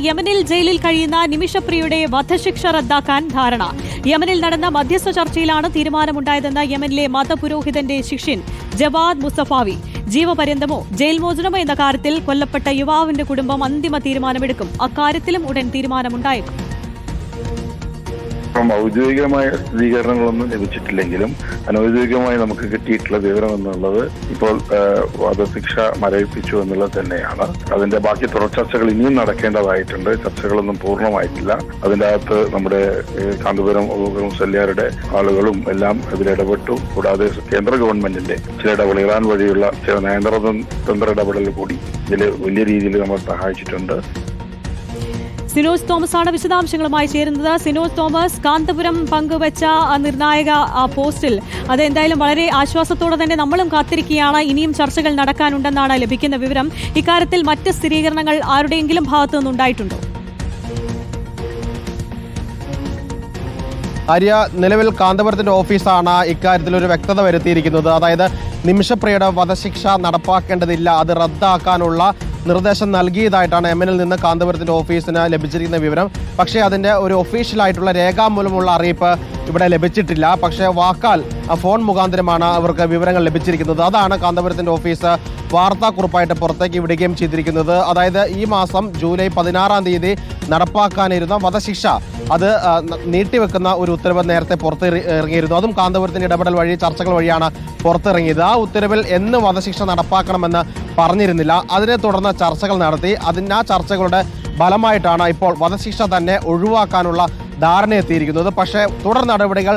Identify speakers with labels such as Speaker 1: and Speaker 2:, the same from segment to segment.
Speaker 1: യമനിൽ ജയിലിൽ കഴിയുന്ന നിമിഷപ്രിയയുടെ വധശിക്ഷ റദ്ദാക്കാൻ ധാരണ. യമനിൽ നടന്ന മധ്യസ്ഥ ചർച്ചയിലാണ് തീരുമാനമുണ്ടായതെന്ന് യമനിലെ മതപുരോഹിതന്റെ ശിഷ്യൻ ജവാദ് മുസ്തഫാവി. ജീവപര്യന്തമോ ജയിൽ മോചനമോ എന്ന കാര്യത്തിൽ കൊല്ലപ്പെട്ട യുവാവിന്റെ കുടുംബം അന്തിമ തീരുമാനമെടുക്കും. അക്കാര്യത്തിലും ഉടൻ തീരുമാനമുണ്ടായേക്കും.
Speaker 2: ഔദ്യോഗികമായ സ്ഥിരീകരണങ്ങളൊന്നും ലഭിച്ചിട്ടില്ലെങ്കിലും അനൌദ്യോഗികമായി നമുക്ക് കിട്ടിയിട്ടുള്ള വിവരം എന്നുള്ളത് ഇപ്പോൾ വധശിക്ഷ മരവിപ്പിച്ചു എന്നുള്ളത് തന്നെയാണ്. അതിന്റെ ബാക്കി തുടർ ചർച്ചകൾ ഇനിയും നടക്കേണ്ടതായിട്ടുണ്ട്. ചർച്ചകളൊന്നും പൂർണ്ണമായിട്ടില്ല. അതിന്റെ അകത്ത് നമ്മുടെ കാന്തപുരം മുസല്യാരുടെ ആളുകളും എല്ലാം ഇതിലിടപെട്ടു. കൂടാതെ കേന്ദ്ര ഗവൺമെന്റിന്റെ ചില ഇടപെടൽ, ഇറാൻ വഴിയുള്ള ചില നയതന്ത്ര ഇടപെടൽ കൂടി ഇതിൽ വലിയ രീതിയിൽ നമ്മൾ സഹായിച്ചിട്ടുണ്ട്.
Speaker 1: സിനോജ് തോമസ് ആണ് വിശദാംശങ്ങളുമായി ചേരുന്നത്. സിനോജ് തോമസ്, കാന്തപുരം പങ്കുവച്ച നിർണായക പോസ്റ്റിൽ അത് എന്തായാലും വളരെ ആശ്വാസത്തോടെ തന്നെ നമ്മളും കാത്തിരിക്കുകയാണ്. ഇനിയും ചർച്ചകൾ നടക്കാനുണ്ടെന്നാണ് ലഭിക്കുന്ന വിവരം. ഇക്കാര്യത്തിൽ മറ്റ് സ്ഥിരീകരണങ്ങൾ ആരുടെയെങ്കിലും ഭാഗത്തു നിന്നുണ്ടായിട്ടുണ്ടോ?
Speaker 3: ആര്യ, നിലവിൽ കാന്തപുരത്തിന്റെ ഓഫീസാണ് ഇക്കാര്യത്തിൽ ഒരു വ്യക്തത വരുത്തിയിരിക്കുന്നത്. അതായത് നിമിഷപ്രിയയുടെ വധശിക്ഷ നടപ്പാക്കേണ്ടതില്ല, അത് റദ്ദാക്കാനുള്ള നിർദ്ദേശം നൽകിയതായിട്ടാണ് യമനിൽ നിന്ന് കാന്തപുരത്തിന്റെ ഓഫീസിന് ലഭിച്ചിരിക്കുന്ന വിവരം. പക്ഷേ അതിന്റെ ഒരു ഒഫീഷ്യലായിട്ടുള്ള രേഖാമൂലമുള്ള അറിയിപ്പ് ഇവിടെ ലഭിച്ചിട്ടില്ല. പക്ഷേ വാക്കാൽ ഫോൺ മുഖാന്തരമാണ് അവർക്ക് വിവരങ്ങൾ ലഭിച്ചിരിക്കുന്നത്. അതാണ് കാന്തപുരത്തിന്റെ ഓഫീസ് വാർത്താക്കുറിപ്പായിട്ട് പുറത്തേക്ക് വിടുകയും ചെയ്തിരിക്കുന്നത്. അതായത് ഈ മാസം ജൂലൈ 16-ാം തീയതി നടപ്പാക്കാനിരുന്ന വധശിക്ഷ അത് നീട്ടിവെക്കുന്ന ഒരു ഉത്തരവ് നേരത്തെ പുറത്തിറങ്ങിയിരുന്നു. അതും കാന്തപുരത്തിന്റെ ഇടപെടൽ വഴി, ചർച്ചകൾ വഴിയാണ് പുറത്തിറങ്ങിയത്. ആ ഉത്തരവിൽ എന്ന് വധശിക്ഷ നടപ്പാക്കണമെന്ന് പറഞ്ഞിരുന്നില്ല. അതിനെ തുടർന്ന് ചർച്ചകൾ നടത്തി. ആ ചർച്ചകളുടെ ഫലമായിട്ടാണ് ഇപ്പോൾ വധശിക്ഷ തന്നെ ഒഴിവാക്കാനുള്ള ധാരണയെത്തിയിരിക്കുന്നത്. പക്ഷേ തുടർ നടപടികൾ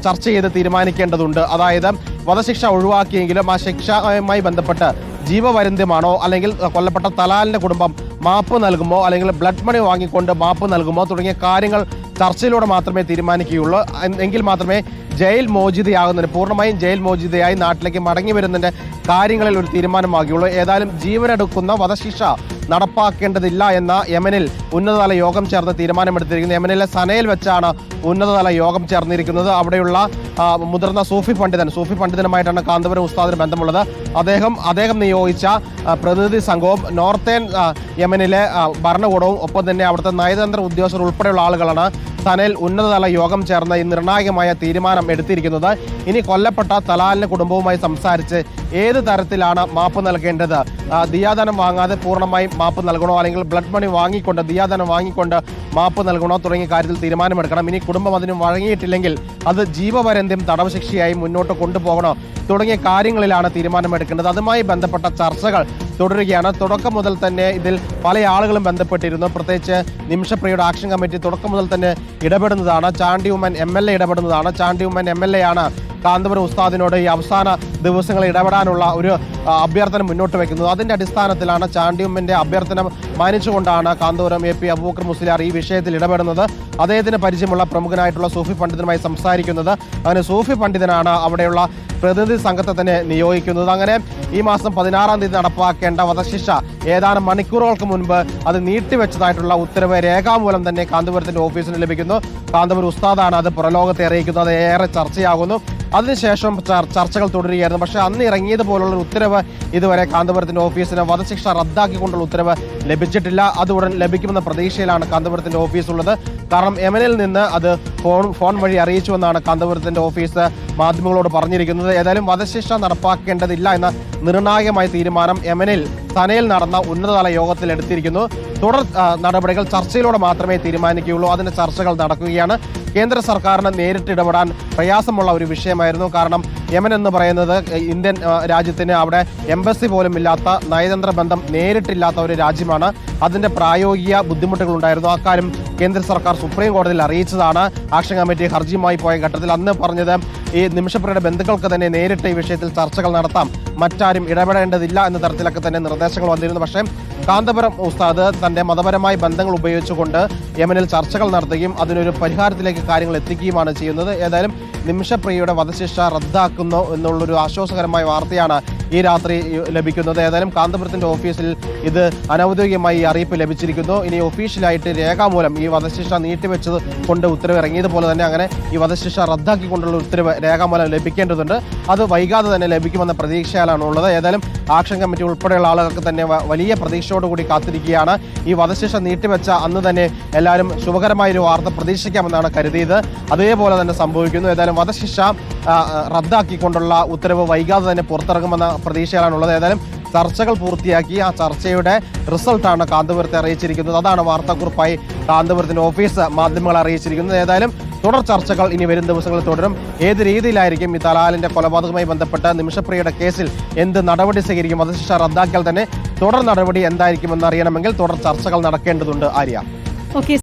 Speaker 3: ചർച്ച ചെയ്ത് തീരുമാനിക്കേണ്ടതുണ്ട്. അതായത് വധശിക്ഷ ഒഴിവാക്കിയെങ്കിലും ആ ശിക്ഷയുമായി ബന്ധപ്പെട്ട് ജീവപര്യന്തമാണോ, അല്ലെങ്കിൽ കൊല്ലപ്പെട്ട തലാലിന്റെ കുടുംബം മാപ്പ് നൽകുമോ, അല്ലെങ്കിൽ ബ്ലഡ് മണി വാങ്ങിക്കൊണ്ട് മാപ്പ് നൽകുമോ തുടങ്ങിയ കാര്യങ്ങൾ ചർച്ചയിലൂടെ മാത്രമേ തീരുമാനിക്കുകയുള്ളൂ. എങ്കിൽ മാത്രമേ ജയിൽ മോചിതയാകുന്നതിന്, പൂർണ്ണമായും ജയിൽ മോചിതയായി നാട്ടിലേക്ക് മടങ്ങി വരുന്നതിൻ്റെ കാര്യങ്ങളിൽ ഒരു തീരുമാനമാകുകയുള്ളൂ. ഏതായാലും ജീവനെടുക്കുന്ന വധശിക്ഷ നടപ്പാക്കേണ്ടതില്ല എന്ന യമനിൽ ഉന്നതതല യോഗം ചേർന്ന് തീരുമാനമെടുത്തിരിക്കുന്നത്. യമനിലെ സനയിൽ വെച്ചാണ് ഉന്നതതല യോഗം ചേർന്നിരിക്കുന്നത്. അവിടെയുള്ള മുതിർന്ന സൂഫി പണ്ഡിതനുമായിട്ടാണ് കാന്തപുരം ഉസ്താദിന് ബന്ധമുള്ളത്. അദ്ദേഹം നിയോഗിച്ച പ്രതിനിധി സംഘവും നോർത്തേൺ യമനിലെ ഭരണകൂടവും ഒപ്പം തന്നെ അവിടുത്തെ നയതന്ത്ര ഉദ്യോഗസ്ഥർ ഉൾപ്പെടെയുള്ള ആളുകളാണ് സനയിൽ ഉന്നതതല യോഗം ചേർന്ന് ഈ നിർണായകമായ തീരുമാനം എടുത്തിരിക്കുന്നത്. ഇനി കൊല്ലപ്പെട്ട തലാലിന്റെ കുടുംബവുമായി സംസാരിച്ച് ഏത് തരത്തിലാണ് മാപ്പ് നൽകേണ്ടത്, ദിയാദാനം വാങ്ങാതെ പൂർണ്ണമായും മാപ്പ് നൽകണോ, അല്ലെങ്കിൽ ബ്ലഡ് മണി വാങ്ങിക്കൊണ്ട് ദിയാദാനം വാങ്ങിക്കൊണ്ട് മാപ്പ് നൽകണോ തുടങ്ങിയ കാര്യത്തിൽ തീരുമാനമെടുക്കണം. ഇനി കുടുംബം അതിന് വഴങ്ങിയിട്ടില്ലെങ്കിൽ അത് ജീവപര്യന്തം തടവ് ശിക്ഷയായി മുന്നോട്ട് കൊണ്ടുപോകണോ തുടങ്ങിയ കാര്യങ്ങളിലാണ് തീരുമാനമെടുക്കേണ്ടത്. അതുമായി ബന്ധപ്പെട്ട ചർച്ചകൾ തുടരുകയാണ്. തുടക്കം മുതൽ തന്നെ ഇതിൽ പല ആളുകളും ബന്ധപ്പെട്ടിരുന്നു. പ്രത്യേകിച്ച് നിമിഷപ്രിയയുടെ ആക്ഷൻ കമ്മിറ്റി തുടക്കം മുതൽ തന്നെ ഇടപെടുന്നതാണ്. ചാണ്ടി ഉമ്മൻ MLA ഇടപെടുന്നതാണ്. ചാണ്ടി ഉമ്മൻ MLA ആണ് കാന്തപുരം ഉസ്താദിനോട് ഈ അവസാന ദിവസങ്ങളിൽ ഇടപെടാനുള്ള ഒരു അഭ്യർത്ഥന മുന്നോട്ട് വയ്ക്കുന്നത്. അതിന്റെ അടിസ്ഥാനത്തിലാണ് ചാണ്ടി ഉമ്മന്റെ അഭ്യർത്ഥന മാനിച്ചുകൊണ്ടാണ് കാന്തപുരം AP അബൂബക്കർ മുസ്ലിയാർ ഈ വിഷയത്തിൽ ഇടപെടുന്നത്. അദ്ദേഹത്തിന് പരിചയമുള്ള പ്രമുഖനായിട്ടുള്ള സൂഫി പണ്ഡിതനുമായി സംസാരിക്കുന്നത്. അങ്ങനെ സൂഫി പണ്ഡിതനാണ് അവിടെയുള്ള പ്രതിനിധി സംഘത്തെ തന്നെ നിയോഗിക്കുന്നത്. അങ്ങനെ ഈ മാസം 16-ാം തീയതി നടപ്പാക്കേണ്ട വധശിക്ഷ ഏതാനും മണിക്കൂറുകൾക്ക് മുൻപ് അത് നീട്ടിവെച്ചതായിട്ടുള്ള ഉത്തരവ് രേഖാമൂലം തന്നെ കാന്തപുരത്തിന്റെ ഓഫീസിന് ലഭിക്കുന്നു. കാന്തപുരം ഉസ്താദാണ് അത് പുറലോകത്തെ അറിയിക്കുന്നത്. ഏറെ ചർച്ചയാകുന്നു. അതിനുശേഷം ചർച്ചകൾ തുടരുകയായിരുന്നു. പക്ഷേ അന്ന് ഇറങ്ങിയതുപോലുള്ള ഉത്തരവ് ഇതുവരെ കാന്തപുരത്തിന്റെ ഓഫീസിന് വധശിക്ഷ റദ്ദാക്കിക്കൊണ്ടുള്ള ഉത്തരവ് ലഭിച്ചിട്ടില്ല. അത് ഉടൻ ലഭിക്കുമെന്ന പ്രതീക്ഷയിലാണ് കാന്തപുരത്തിന്റെ ഓഫീസ് ഉള്ളത്. കാരണം യമനിൽ നിന്ന് അത് ഫോൺ വഴി അറിയിച്ചുവെന്നാണ് കാന്തപുരത്തിന്റെ ഓഫീസ് മാധ്യമങ്ങളോട് പറഞ്ഞിരിക്കുന്നത്. ഏതായാലും വധശിക്ഷ നടപ്പാക്കേണ്ടതില്ല എന്ന നിർണായകമായ തീരുമാനം യമനിൽ സനയിൽ നടന്ന ഉന്നതതല യോഗത്തിൽ എടുത്തിരിക്കുന്നു. തുടർ നടപടികൾ ചർച്ചയിലൂടെ മാത്രമേ തീരുമാനിക്കുകയുള്ളൂ. അതിന്റെ ചർച്ചകൾ നടക്കുകയാണ്. കേന്ദ്ര സർക്കാരിന് നേരിട്ട് ഇടപെടാൻ പ്രയാസമുള്ള ഒരു വിഷയമായിരുന്നു. കാരണം യമൻ എന്ന് പറയുന്നത് ഇന്ത്യൻ രാജ്യത്തിന് അവിടെ എംബസി പോലും ഇല്ലാത്ത, നയതന്ത്ര ബന്ധം നേരിട്ടില്ലാത്ത ഒരു രാജ്യമാണ്. അതിന്റെ പ്രായോഗിക ബുദ്ധിമുട്ടുകൾ ഉണ്ടായിരുന്നു. അക്കാര്യം കേന്ദ്ര സർക്കാർ സുപ്രീം കോടതിയിൽ അറിയിച്ചതാണ്. ആക്ഷൻ കമ്മിറ്റി ഹർജിയുമായി പോയ ഘട്ടത്തിൽ അന്ന് പറഞ്ഞത് ഈ നിമിഷപ്രിയയുടെ ബന്ധുക്കൾക്ക് തന്നെ നേരിട്ട് ഈ വിഷയത്തിൽ ചർച്ചകൾ നടത്താം, മറ്റാരും ഇടപെടേണ്ടതില്ല എന്ന തരത്തിലൊക്കെ തന്നെ നിർദ്ദേശങ്ങൾ വന്നിരുന്നു. പക്ഷേ കാന്തപുരം ഉസ്താദ് തന്റെ മതപരമായ ബന്ധങ്ങൾ ഉപയോഗിച്ചുകൊണ്ട് യമനിൽ ചർച്ചകൾ നടത്തുകയും അതിനൊരു പരിഹാരത്തിലേക്ക് കാര്യങ്ങൾ എത്തിക്കുകയുമാണ് ചെയ്യുന്നത്. ഏതായാലും നിമിഷപ്രിയയുടെ വധശിക്ഷ റദ്ദാക്കുന്നു എന്നുള്ളൊരു ആശ്വാസകരമായ വാർത്തയാണ് ഈ രാത്രി ലഭിക്കുന്നത്. ഏതായാലും കാന്തപുരത്തിന്റെ ഓഫീസിൽ ഇത് അനൗദ്യോഗികമായി അറിയിപ്പ് ലഭിച്ചിരിക്കുന്നു. ഇനി ഒഫീഷ്യലായിട്ട് രേഖാമൂലം ഈ വധശിക്ഷ നീട്ടിവെച്ചത് കൊണ്ട് ഉത്തരവ് ഇറങ്ങിയതുപോലെ തന്നെ അങ്ങനെ ഈ വധശിക്ഷ റദ്ദാക്കിക്കൊണ്ടുള്ള ഉത്തരവ് രേഖാമൂലം ലഭിക്കേണ്ടതുണ്ട്. അത് വൈകാതെ തന്നെ ലഭിക്കുമെന്ന പ്രതീക്ഷയിലാണ് ഉള്ളത്. ഏതായാലും ആക്ഷൻ കമ്മിറ്റി ഉൾപ്പെടെയുള്ള ആളുകൾക്ക് തന്നെ വലിയ പ്രതീക്ഷയോടുകൂടി കാത്തിരിക്കുകയാണ്. ഈ വധശിക്ഷ നീട്ടിവെച്ച അന്ന് തന്നെ എല്ലാവരും ശുഭകരമായൊരു വാർത്ത പ്രതീക്ഷിക്കാമെന്നാണ് കരുതിയത്. അതേപോലെ തന്നെ സംഭവിക്കുന്നു. ഏതായാലും വധശിക്ഷ റദ്ദാക്കിക്കൊണ്ടുള്ള ഉത്തരവ് വൈകാതെ തന്നെ പുറത്തിറങ്ങുമെന്ന പ്രതീക്ഷയിലാണുള്ളത്. ഏതായാലും ചർച്ചകൾ പൂർത്തിയാക്കി ആ ചർച്ചയുടെ റിസൾട്ടാണ് കാന്തപുരത്തെ അറിയിച്ചിരിക്കുന്നത്. അതാണ് വാർത്താക്കുറിപ്പായി കാന്തപുരത്തിന്റെ ഓഫീസ് മാധ്യമങ്ങളെ അറിയിച്ചിരിക്കുന്നത്. ഏതായാലും തുടർ ചർച്ചകൾ ഇനി വരും ദിവസങ്ങളിൽ തുടരും. ഏത് രീതിയിലായിരിക്കും ഈ തലാലിന്റെ കൊലപാതകവുമായി ബന്ധപ്പെട്ട് നിമിഷപ്രിയയുടെ കേസിൽ എന്ത് നടപടി സ്വീകരിക്കും, വധശിക്ഷ റദ്ദാക്കിയാൽ തന്നെ തുടർ നടപടി എന്തായിരിക്കുമെന്ന് അറിയണമെങ്കിൽ തുടർ ചർച്ചകൾ നടക്കേണ്ടതുണ്ട്. ആര്യ.
Speaker 1: ഓക്കെ.